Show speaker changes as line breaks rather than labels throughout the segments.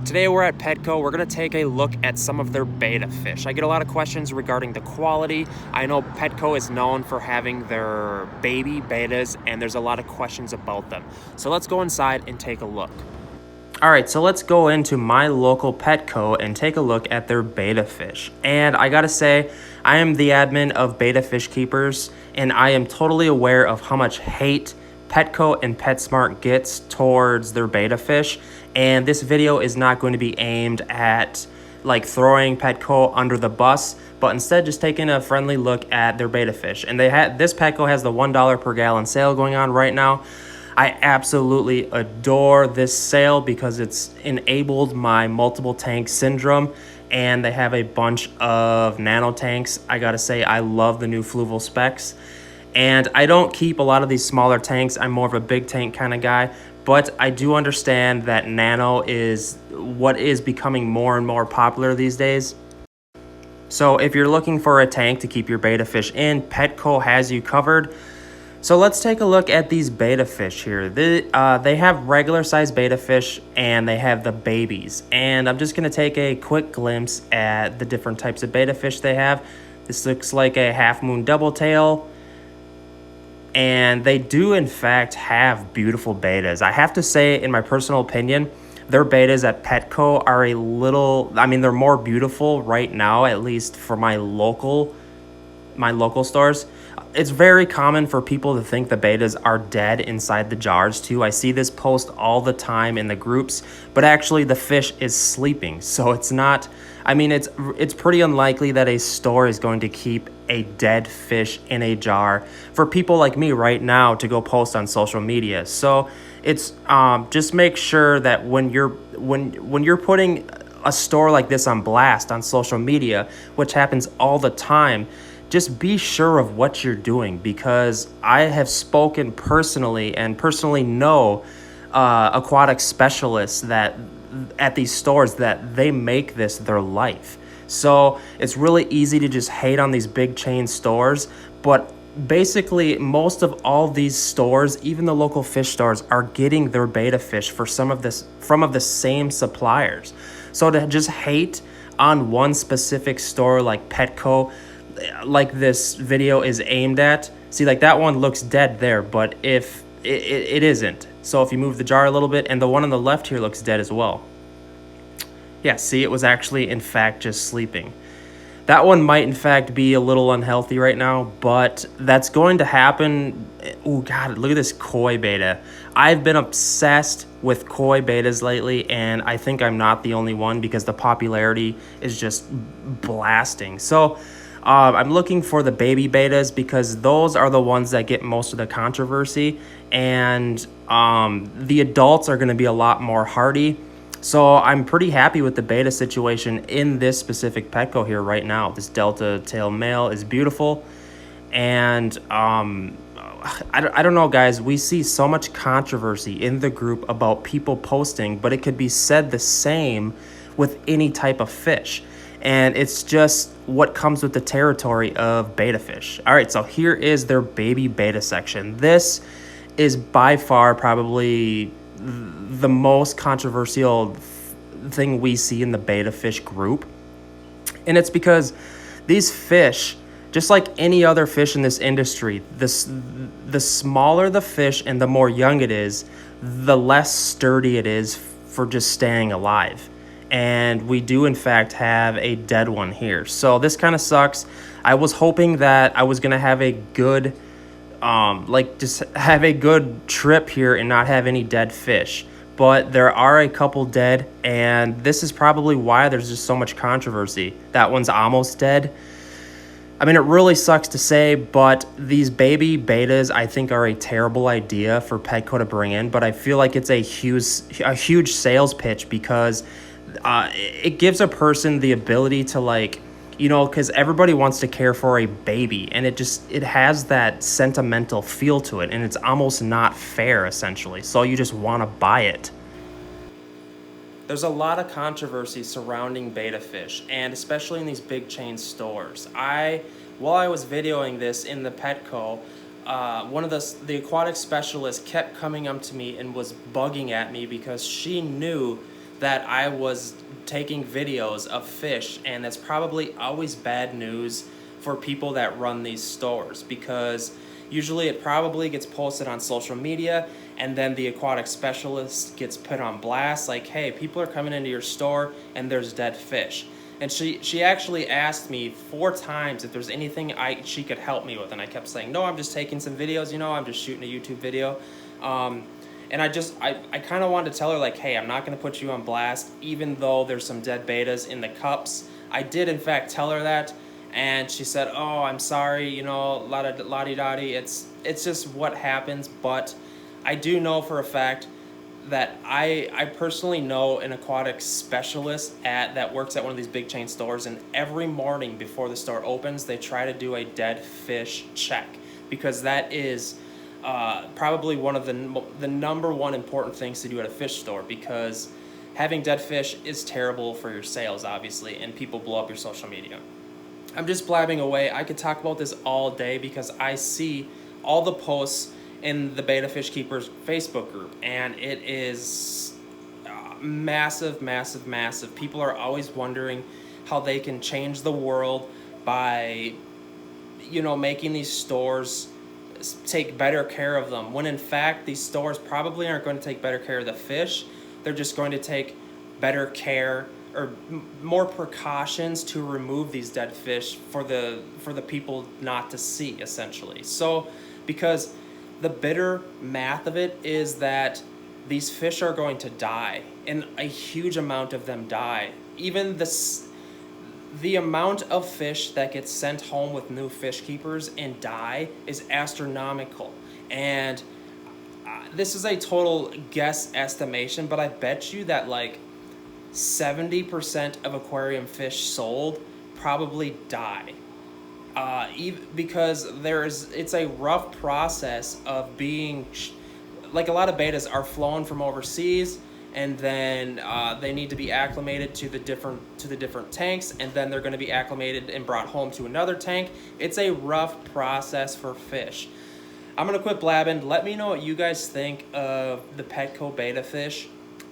Today we're at Petco. We're going to take a look at some of their betta fish. I get a lot of questions regarding the quality. I know Petco is known for having their baby bettas, and there's a lot of questions about them. So let's go inside and take a look. All right, so let's go into my local Petco and take a look at their betta fish. And I gotta say, I am the admin of Betta Fish Keepers, and I am totally aware of how much hate Petco and PetSmart gets towards their betta fish. And this video is not going to be aimed at like throwing Petco under the bus, but instead just taking a friendly look at their betta fish. And this Petco has the $1 per gallon sale going on right now. I absolutely adore this sale because it's enabled my multiple tank syndrome, and they have a bunch of nano tanks. I gotta say, I love the new fluval specs. And I don't keep a lot of these smaller tanks. I'm more of a big tank kind of guy, but I do understand that nano is what is becoming more and more popular these days. So if you're looking for a tank to keep your betta fish in, Petco has you covered. So let's take a look at these betta fish here. They have regular size betta fish and they have the babies. And I'm just gonna take a quick glimpse at the different types of betta fish they have. This looks like a half moon double tail. And they do in fact have beautiful bettas. I have to say, in my personal opinion, their bettas at Petco are a little, they're more beautiful right now, at least for my local stores. It's very common for people to think the bettas are dead inside the jars too. I see this post all the time in the groups, but actually the fish is sleeping. So it's not, it's pretty unlikely that a store is going to keep a dead fish in a jar for people like me right now to go post on social media. So it's just make sure that when you're putting a store like this on blast on social media, which happens all the time, just be sure of what you're doing, because I have spoken personally and personally know aquatic specialists that at these stores that they make this their life. So it's really easy to just hate on these big chain stores, but basically most of all these stores, even the local fish stores, are getting their betta fish from the same suppliers. So to just hate on one specific store like Petco, like this video is aimed at, see, like that one looks dead there, but if it isn't. So if you move the jar a little bit, and the one on the left here looks dead as well. Yeah, see, it was actually in fact just sleeping. That one might in fact be a little unhealthy right now, but that's going to happen. Oh God, look at this koi betta. I've been obsessed with koi bettas lately, and I think I'm not the only one because the popularity is just blasting. So I'm looking for the baby bettas because those are the ones that get most of the controversy, and the adults are going to be a lot more hardy. So I'm pretty happy with the betta situation in this specific Petco here right now. This delta tail male is beautiful, and I don't know, guys. We see so much controversy in the group about people posting, but it could be said the same with any type of fish. And it's just what comes with the territory of betta fish. All right, so here is their baby betta section. This is by far probably the most controversial thing we see in the betta fish group. And it's because these fish, just like any other fish in this industry, the smaller the fish and the more young it is, the less sturdy it is for just staying alive. And we do in fact have a dead one here. So this kind of sucks. I was hoping that I was gonna have a good just have a good trip here and not have any dead fish, but there are a couple dead, and this is probably why there's just so much controversy. That one's almost dead. It really sucks to say, but these baby bettas I think are a terrible idea for Petco to bring in, but I feel like it's a huge sales pitch because it gives a person the ability to, because everybody wants to care for a baby, and it has that sentimental feel to it, and it's almost not fair essentially. So you just want to buy it. There's a lot of controversy surrounding betta fish, and especially in these big chain stores. While I was videoing this in the Petco, one of the aquatic specialists kept coming up to me and was bugging at me because she knew that I was taking videos of fish, and that's probably always bad news for people that run these stores, because usually it probably gets posted on social media, and then the aquatic specialist gets put on blast, like, hey, people are coming into your store and there's dead fish. And she actually asked me 4 times if there's anything she could help me with, and I kept saying, no, I'm just taking some videos, you know, I'm just shooting a YouTube video. And I kind of wanted to tell her, like, hey, I'm not going to put you on blast, even though there's some dead bettas in the cups. I did, in fact, tell her that, and she said, oh, I'm sorry, you know, la-di-da-di, it's just what happens. But I do know for a fact that I personally know an aquatic specialist that works at one of these big chain stores, and every morning before the store opens, they try to do a dead fish check, because that is probably one of the number one important things to do at a fish store, because having dead fish is terrible for your sales, obviously, and people blow up your social media. I'm just blabbing away. I could talk about this all day because I see all the posts in the Betta Fish Keepers Facebook group, and it is massive, massive, massive. People are always wondering how they can change the world by, you know, making these stores take better care of them, when in fact these stores probably aren't going to take better care of the fish. They're just going to take better care or more precautions to remove these dead fish for the people not to see, essentially. So because the bitter math of it is that these fish are going to die, and a huge amount of them die. Even the amount of fish that gets sent home with new fish keepers and die is astronomical. And this is a total guess estimation, but I bet you that like 70% of aquarium fish sold probably die. Because it's a rough process of being, like, a lot of bettas are flown from overseas, and then they need to be acclimated to the different tanks, and then they're going to be acclimated and brought home to another tank. It's a rough process for fish. I'm going to quit blabbing. Let me know what you guys think of the Petco betta fish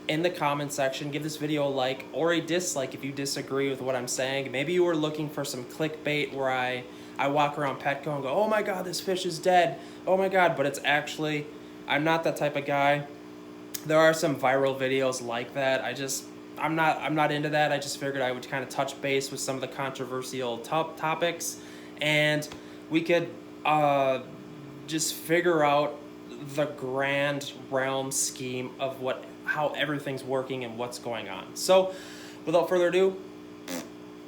in the comment section. Give this video a like or a dislike if you disagree with what I'm saying. Maybe you were looking for some clickbait where I walk around Petco and go, oh my god, this fish is dead, oh my god, but it's actually, I'm not that type of guy. There are some viral videos like that. I'm not into that. I just figured I would kind of touch base with some of the controversial topics, and we could just figure out the grand realm scheme of how everything's working and what's going on. So without further ado,